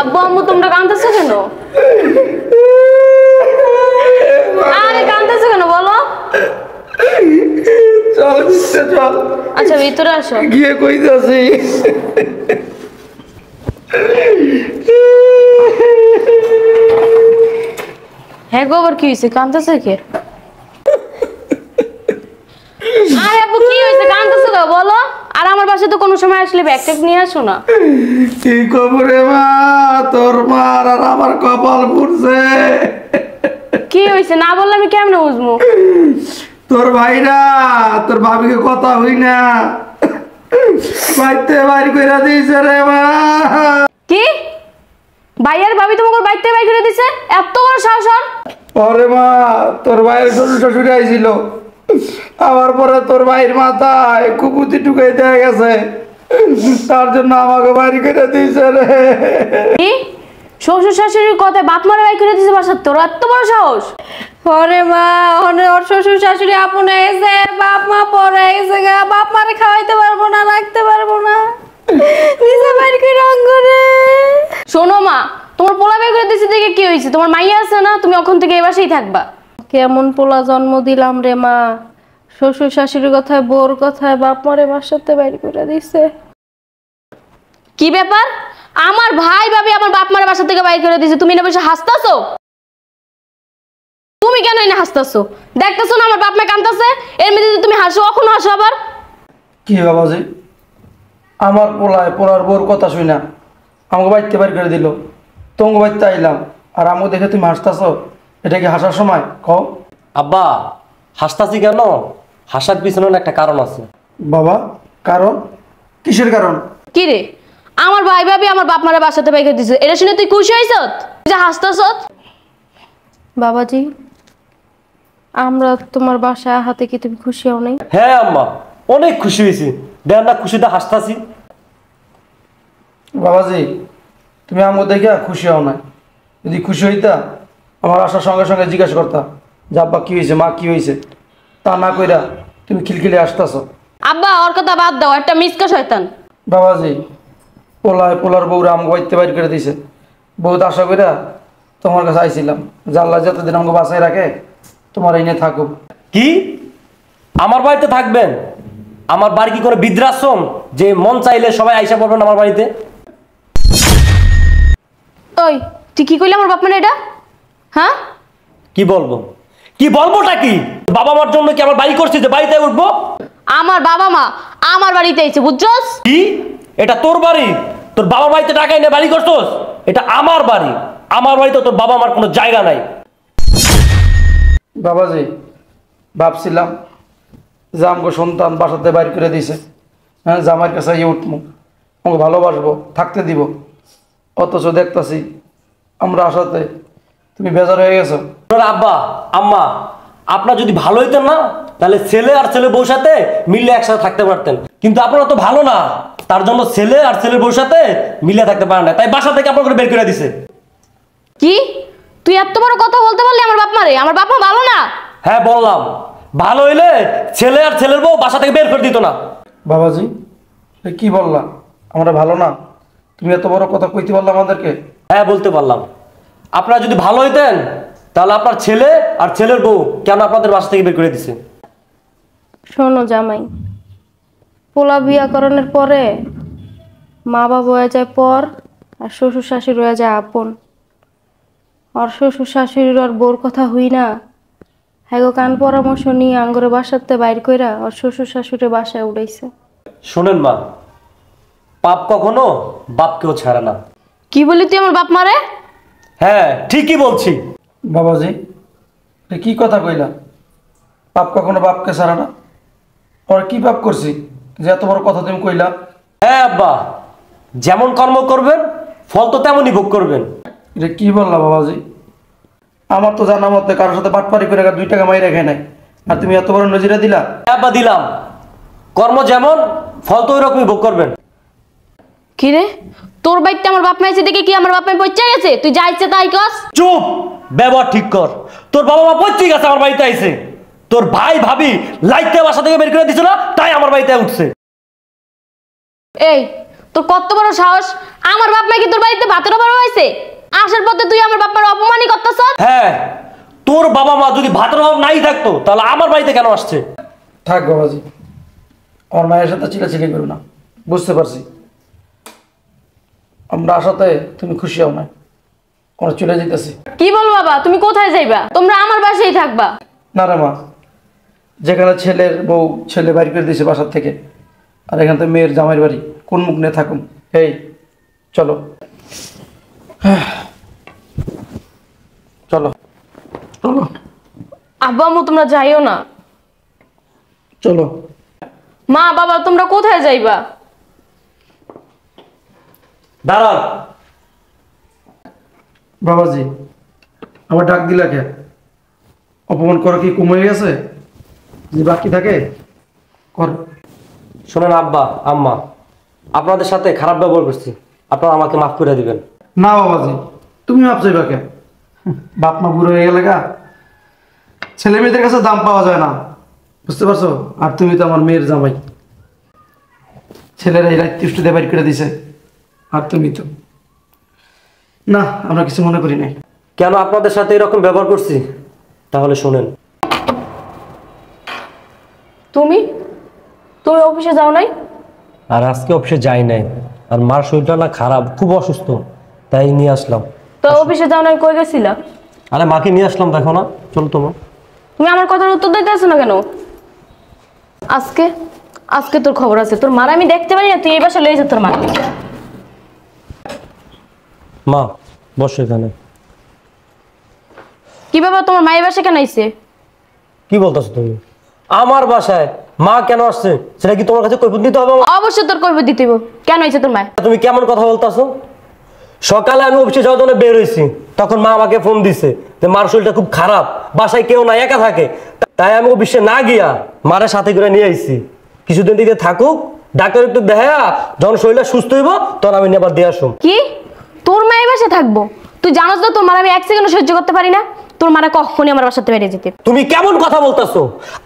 আব্বু আম্মু তোমরা কাঁদতেছো কেন? আরে কাঁদতেছো কেন বলো? চল চল। আচ্ছা ভিতরে আসো। গিয়ে কইতাছি। হ্যাঁ গো আবার কি হয়েছে? কাঁদতেছে কে? আরে আব্বু কি হয়েছে? কাঁদতেছো কেন বলো? আর আমার বাসায় তো কোনো সময় আসলে ব্যাগ ট্যাগ নিয়ে আসো না। কি খবরে মা? তোর মার আর আমার কপাল পুড়ছে। কি হয়েছে না বললে আমি কেমনে বুঝবো? তোর ভাইরা তোর ভাবিকে কথা হই না বাইতে বাড়ি কইরা দিয়েছে রে মা। কি? ভাইয়ার ভাবি তোমাকে বাইতে বাই করে দিছে? এত বড় সাহস ওর? ওরে মা তোর ভাইয়ের শ্বশুর শাশুড়ি আইছিল, আমার পরে তোর ভাইয়ের মাথায় কুকুতি ঢুকাই দেয়া গেছে, তার জন্য আমাকে বাড়ি করে দিয়েছে রে। কি? শ্বশুর শাশুড়ির কথায় বাপ মারা বাই করে দিছে বাসার? তোর এত বড় সাহস? ওরে মা ওর শ্বশুর শাশুড়ি আপন হয়ে গেছে, বাপ মা পরে গেছে গা, বাপ মারে খাওয়াইতে পারবো না, রাখতে পারবো না, নিজে বাড়ি করে অঙ্গরে। শোনো মা, তোমার পোলা বাই করে দিছে দেখে কি হয়েছে? তোমার মাইয়া আছে না, তুমি ওখান থেকে এই বাসায় থাকবা। কেমন পোলা জন্ম দিলাম রে মা, শ্বশুর শাশুড়ির কথায় বোর কথায় বাপ মারে বাসাতে বাইরে করে দিছে। কি ব্যাপার? আমার ভাই ভাবি আমার বাপ মারে বাসা থেকে বাইর করে দিছে, তুমি না বসে হাসতাছো? তুমি কেন এনে হাসতাছো? দেখতেছো না আমার বাপ মা কাঁদতাছে, এর মধ্যে তুমি হাসো, কখন হাসো আবার? কি বাবাজি, আমার পোলার বোর কথা শুই না আমাকে বাড়িতে বাড়ি করে দিল, তোমাকে বাড়িতে আইলাম আর আমাকে দেখে তুমি হাসতাছ, এটা কি হাসার সময় কও? আব্বা হাসতাছি কেন? হাসার পিছনে একটা কারণ আছে। বাবা কারণ? কিসের কারণ? কি রে, আমার ভাই ভাবি আমার বাপ মারা বাসাতে বাইর করে দিছে, এটা শুনে তুই খুশি হইছত যে হাসতাছত? বাবাজি, আমরা তোমার বাসায় হাতে কি তুমি খুশি হও নাই? হ্যাঁ আম্মা, অনেক খুশি হয়েছি, দেখ না খুশিতে হাসতাছি। বাবাজি তুমি আমাকে দেখে খুশি হও না, যদি খুশি হইতা আমার আসার সঙ্গে সঙ্গে জিজ্ঞাসা করতা যে আব্বা কি হয়েছে, মা কি হয়েছে, তা না কইরা তুমি খিলখিলে আসতেছ। আব্বা ওর কথা বাদ দাও, একটা মিসকা শয়তান। বাবাজি পোলার বউরা আমাকে বাড়িতে বাইর করে দিছে, বহুত আশা কইরা তোমার কাছে আইছিলাম যে আল্লাহ যতদিন আমাকে বাঁচাই রাখে তোমার এই নিয়ে থাকুক। কি আমার বাড়িতে থাকবেন? আমার বাড়ি কি করে বৃদ্ধাশ্রম যে মন চাইলে সবাই আইসা পড়বেন আমার বাড়িতে? ওই তুই কি কইলি আমার বাপ মানে এটা? হ্যাঁ কি বলবো? কি বলবোটা কি? বাবা মার জন্য কি আমার বাড়ি করছি যে বাড়িতে উঠবো? আমার বাবা মা আমার বাড়িতে আইছে, বুঝছস? কি এটা তোর বাড়ি? তোর বাবার বাড়িতে টাকা এনে বাড়ি করছস? এটা আমার বাড়ি, আমার বাড়িতে তোর বাবা মার কোনো জায়গা নাই। বাবাজি ভাবছিলাম যে আমাকে সন্তান বাসাতে বাইর করে দিছে, হ্যাঁ জামাইয়ের কাছে ইয়ে উঠবো, আমাকে ভালোবাসবো, থাকতে দিব, অথচ দেখতাছি আমরা আসাতে তুমি বেজার হয়ে গেছো। আব্বা আম্মা আপনার যদি ভালো হইতেন না তাহলে ছেলে আর ছেলে বউর সাথে মিলে একসাথে থাকতে পারতেন, কিন্তু আপনারা তো ভালো না, তার জন্য ছেলে আর ছেলের বউর সাথে মিলে থাকতে পারেন না, তাই বাসা থেকে আপনার করে বের করে দিছে। কি তুই এত বড় কথা বলতে পারলি আমার বাপ মারে? আমার বাপ মা ভালো না? হ্যাঁ বললাম, ভালো হইলে ছেলে আর ছেলের বউ বাসা থেকে বের করে দিত না। বাবাজি কি বললা, আমরা ভালো না? তুমি এত বড় কথা কইতে পারলা আমাদেরকে? হ্যাঁ বলতে পারলাম, আপনারা যদি ভালো হইতেন তাহলে আপনার ছেলে আর ছেলের বউ কেন আপনাদের বাসা থেকে বের করে দিছে? শোনো জামাই, পোলা বিয়াকরণের পরে মা বাবা হয়ে যায় পর, আর শ্বশুর শাশুড়ি হয়ে যায় আপন। আর শ্বশুর শাশুড়ির আর বোর কথা হই না, হ্যাঁ কান পরামর্শ নিয়ে আঙ্গরে বাসাতে বাইর কইরা আর শ্বশুর শাশুড়ি বাসায় উঠাইছে। শোনেন মা, পাপ কখনো বাপকেও ছাড়ে না। কি বলি তুই আমার বাপ মারে? হ্যাঁ ঠিকই বলছি। বাবাজি কি কথা কইলা? পাপ কখনো বাপকে ছাড়ে না? ওর কি পাপ করছি যে এত বড় কথা তুমি কইলা? হ্যাঁ আব্বা, যেমন কর্ম করবেন ফল তো তেমনই ভোগ করবেন। এটা কি বললা বাবাজি? আমার তো জানা মতে কারোর সাথে বাটপারি করে 2 টাকা মাই রেখে নাই, আর তুমি এত বড় নজিরা দিলা। হ্যাঁ আব্বা দিলাম, কর্ম যেমন ফল তো ওই রকমই ভোগ করবেন। কি রে, তোর বাড়িতে আমার বাপ মা এসে দেখে কি আমার বাপ মা পৌঁছে গেছে? তুই যা ইচ্ছে তাই কস। চুপ, ব্যবহার ঠিক কর। তোর বাবা মা পৌঁছে গেছে আমার বাড়িতে আইছে, তোর ভাই ভাবি লাইতে বাসা থেকে বের করে দিছিল না, তাই আমার বাড়িতে উঠছে। এই তোর কত বড় সাহস! আমার বাপ মা কি তোর বাড়িতে ভাতের অভাব হয়েছে? আসার পথে তুই আমার বাবার অপমানই করতেছ। হ্যাঁ, তোর বাবা মা যদি ভাতের অভাব নাই থাকতো তাহলে আমার বাড়িতে কেন আসছে? থাক বাবাজি, আমার মায়ের সাথে চিলাচিলি করো না। বুঝতে পারছি আমরা আসাতে তুমি খুশি হও না, আমরা চলে যেতেছি। কি বল বাবা, তুমি কোথায় যাইবা? তোমরা আমার বাসায় থাকবা? না রে মা, যেখানে ছেলের বউ ছেলে বাড়ি করে দিয়েছে বাসার থেকে, আর এখান থেকে মেয়ের জামাইয়ের বাড়ি, কোন মুখ নিয়ে থাকুন? এই চলো চলো চলো আব্বা আম্মু তোমরা যাইও না। চলো। মা বাবা তোমরা কোথায় যাইবা? দাঁড়ান। বাবাজি, আমার ডাক দিলা কে? অপমান করা কি কমে গেছে? যে বাকি থাকে কর। শোনেন আব্বা আম্মা, আপনাদের সাথে খারাপ ব্যবহার করছি, আপনারা আমাকে মাফ করে দিবেন। না বাবাজি, তুমি মাপ চাইবা কে? বাপ মা বুড়ো হয়ে গেলে গা, ছেলে মেয়েদের কাছে দাম পাওয়া যায় না, বুঝতে পারছো? আর তুমি তো আমার মেয়ের জামাই, ছেলেরা এই রাত তিষ্টিতে বাইর করে দিছে, আর তুমি তো না। আমরা কিছু মনে করি নাই। কেন আপনাদের সাথে এরকম ব্যবহার করছি তাহলে শোনেন। তুমি তুমি অফিসে যাও নাই? আর আজকে অফিসে যাই নাই, আর মার শরীরটা না খারাপ, খুব অসুস্থ, তাই নিয়ে আসলাম। তো অফিসে যাও নাই, কই গেছিলা? আরে মাকে নিয়ে আসলাম, দেখো না, চলো তোমার। তুমি আমার কথার উত্তর দিতেছ না কেন? আজকে আজকে তোর খবর আছে। তোর মার আমি দেখতে পারি না, তুই এই বাসা লয়ে যা তোর মাকে। মা বসো এখানে। কি বাবা, তোমার মায়ের বাসা কেন আইছে? কি বলতেছো তুমি? আমার বাসায় মা কেন আসছে সেটা কি তোমার কাছে কৈফিয়ত দিতে হবে? অবশ্যই তোর কৈফিয়ত দিতে হইব। কেন আইছে তোর মা? তুমি কেমন কথা বলতেছো? সকালে আমি অফিসে যাওয়ার জন্য বের হয়েছি, তখন মা আমাকে ফোন দিছে যে মার শরীরটা খুব খারাপ, বাসায় কেউ না, একা থাকে। তাই আমি অফিসে না গিয়া মারের সাথে করে নিয়ে আইছি। কিছুদিন দিকে থাকুক, ডাক্তার একটু দেখা, যখন শরীরটা সুস্থ হইব তখন আমি আবার দিয়ে আসুন। কি তোর মায়ের বাসা থাকবো? তুই জানোস না তোর মার আমি এক সেকেন্ড সহ্য করতে পারি না। তোর মারা কখনই আমার বাসাতে বেরিয়ে যেতে। তুমি কেমন কথা বলতেছো?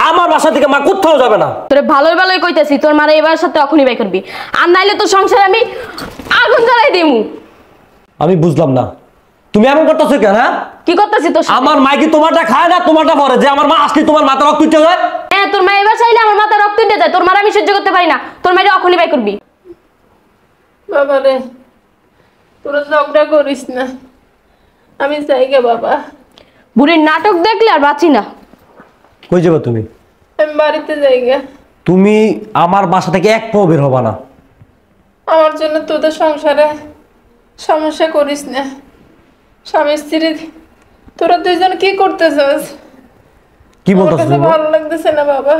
আমার বাসা থেকে মা কোথাও যাবে না। তোরে ভালোই ভালোই কইতাছি, তোর মারা এবার সাথে এখনই বাই করবি, আর নাইলে তোর সংসারে আমি আগুন জ্বালাই দিমু। আমি বুঝলাম না তুমি এমন করতেছো কেন? হ্যাঁ, কি করতেছি তোর সাথে? আমার মা কি তোমারটা খায় না তোমারটা পরে, যে আমার মা আসলে তোমার মাথা রক্ত উঠে যায়? হ্যাঁ, তোর মা এবার চাইলে আমার মাথা রক্ত উঠে যায়। তোর মারা আমি সহ্য করতে পারি না, তোর মায়ের এখনই বাই করবি। বাবা রে, তোরা ঝগড়া করিস না, আমি চাই গে বাবা। বুড়ির নাটক দেখলে আর বাঁচি না। কই যাবে তুমি? আমি বাড়িতে যাই গে। তুমি আমার বাসা থেকে এক পাও বের হবা না। আমার জন্য তোদের সংসারে সমস্যা করিস না। স্বামী স্ত্রী তোরা দুইজন কি করতেছস? কি আমার বলতেছো কাছে তুমি? ভালো লাগতেছে না বাবা,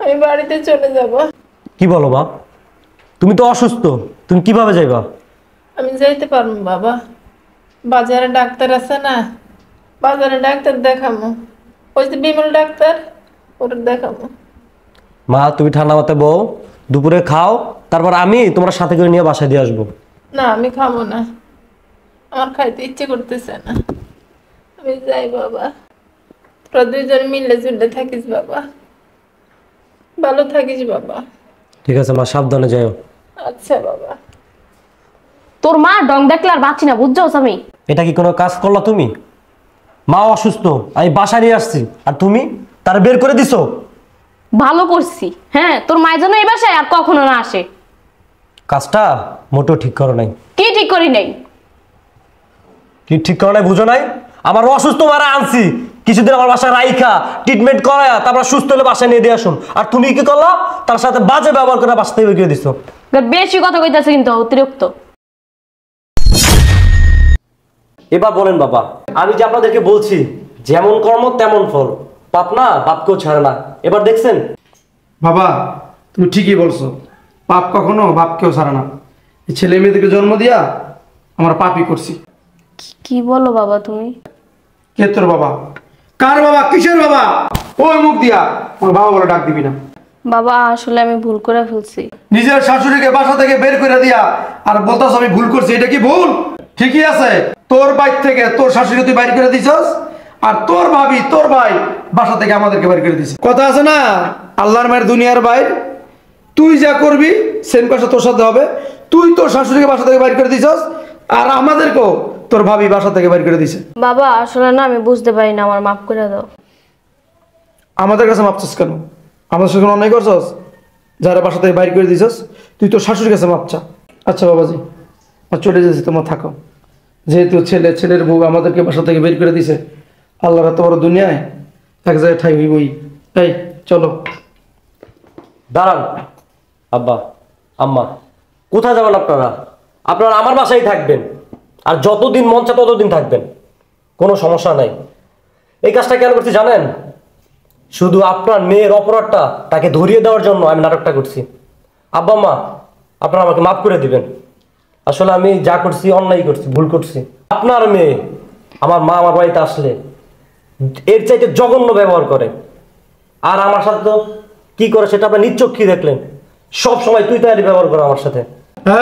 আমি বাড়িতে চলে যাব। কি বলো মা? তুমি তো অসুস্থ, তুমি কিভাবে যাইবা? আমি যাইতে পারবো বাবা, বাজারে ডাক্তার আছে না, বাজারে ডাক্তার দেখামো। ওই যে বিমল ডাক্তার, ওটা দেখামো। মা তুমি ঠান্ডা মাথায় বউ, দুপুরে খাও, তারপর আমি তোমার সাথে করে নিয়ে বাসায় দিয়ে আসবো। না, আমি খাবো না, আমার খাইতে ইচ্ছে করতেছে না। আমি যাই বাবা, তোরা দুইজন মিলে জুলে থাকিস বাবা, ভালো থাকিস বাবা। ঠিক আছে মা, সাবধানে যাও। আচ্ছা বাবা। তোর মা ডং দেখলে আর বাঁচি না, বুঝছস? আমি এটা কি কোনো কাজ করলা তুমি? মা অসুস্থ, আমি বাসায় নিয়ে আসছি, আর তুমি তার বের করে দিছো। ভালো করছি। হ্যাঁ, তোর মায়ের জন্য এই বাসায় আর কখনো না আসে। কাজটা মোটেও ঠিক করো নাই। কি ঠিক করি নাই? কি ঠিক করো নাই বুঝো নাই? আমার অসুস্থ মারা আনছি, কিছুদিন আমার বাসায় রাইখা ট্রিটমেন্ট করায়া তারপর সুস্থ হলে বাসায় নিয়ে দিয়ে আসুন, আর তুমি কি করলা? তার সাথে বাজে ব্যবহার করে বাসা থেকে বের করে দিছো। বেশি কথা কইতাছে কিন্তু, অতিরিক্ত। এবার বলেন বাবা, আমি যে আপনাদেরকে বলছি যেমন কর্ম তেমন ফল, পাপ না বাপকেও ছাড়ে না। এবার দেখছেন? বাবা তুমি ঠিকই বলছো, পাপ কখনো বাপকেও ছাড়ে না। এই ছেলে মেয়েদেরকে জন্ম দিয়া আমরা পাপই করছি। কি বলো বাবা তুমি? কে তোর বাবা? কার বাবা? কিসের বাবা? ওই মুখ দিয়া আমার বাবা বলে ডাক দিবি না। বাবা আসলে আমি ভুল করে ফেলছি। নিজের শাশুড়িকে বাসা থেকে বের করে দিয়া আর বলতাস আমি ভুল করছি, এটা কি ভুল? ঠিকই আছে, তোর বাইর থেকে তোর শাশুড়ি তুই বাইর করে দিছস, আর তোর ভাবি তোর ভাই বাসা থেকে আমাদেরকে বের করে দিছে। কথা আছে না, আল্লাহর মায়ের দুনিয়ার বাইর। তুই যা করবি সেম কাজটা তোর সাথে হবে। তুই তোর শাশুড়িকে বাসা থেকে বাইর করে দিছস, আর আমাদেরকেও তোর ভাবি বাসা থেকে বাইর করে দিছে। বাবা আসলে না আমি বুঝতে পারি না, আমার মাফ করে দাও। আমাদের কাছে মাপছস কেন? আমাদের সাথে কোনো অন্যায় করছস? যারা বাসা থেকে বাইর করে দিছস তুই তোর শাশুড়ির কাছে মাপ চা। আচ্ছা বাবাজি, আমার চলে যাচ্ছি, তোমরা থাকো। যেহেতু ছেলের বউ আমাদেরকে বাসা থেকে বের করে দিছে, আল্লাহর এত বড় দুনিয়ায় এক জায়গায় ঠাই হইবই। এই চলো। দাঁড়ান আব্বা আম্মা, কোথায় যাবেন আপনারা? আপনারা আমার বাসায় থাকবেন, আর যতদিন মন চায় ততদিন থাকবেন, কোনো সমস্যা নাই। এই কাজটা কেন করছি জানেন? শুধু আপনার মেয়ের অপরাধটা তাকে ধরিয়ে দেওয়ার জন্য আমি নাটকটা করছি। আব্বা আম্মা, আপনারা আমাকে মাফ করে দিবেন। আসলে আমি যা করছি অন্যায় করছি, ভুল করছি। আপনার মেয়ে আমার মা আমার বাড়িতে আসলে এর চাইতে জঘন্য ব্যবহার করে, আর আমার সাথে তো কি করে সেটা আপনি নিজ চক্ষে দেখলেন। সব সময় তুই তাই ব্যবহার করো আমার সাথে।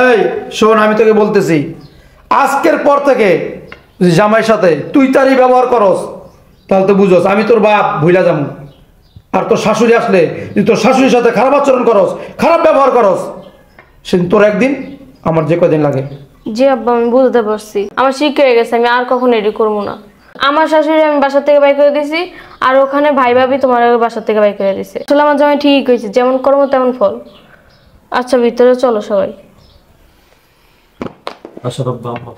এই শোন, আমি তোকে বলতেছি, আজকের পর থেকে যদি জামাইয়ের সাথে তুই তারই ব্যবহার করস, তাহলে তো বুঝোস আমি তোর বাপ ভুলা যাবো। আর তোর শাশুড়ি আসলে যদি তোর শাশুড়ির সাথে খারাপ আচরণ করস, খারাপ ব্যবহার করস, সেদিন তোর একদিন, আমার যে কদিন লাগে। জি আব্বা আমি বুঝতে পারছি, আমার শিখে হয়ে গেছে, আমি আর কখনো এটি করবো না। আমার শাশুড়ি আমি বাসা থেকে বাই করে দিয়েছি, আর ওখানে ভাই ভাবি তোমার বাসা থেকে বাই করে দিছে। আসলে আমার জামাই ঠিক হয়েছে, যেমন কর্ম তেমন ফল। আচ্ছা ভিতরে চলো সবাই। আচ্ছা বাবা।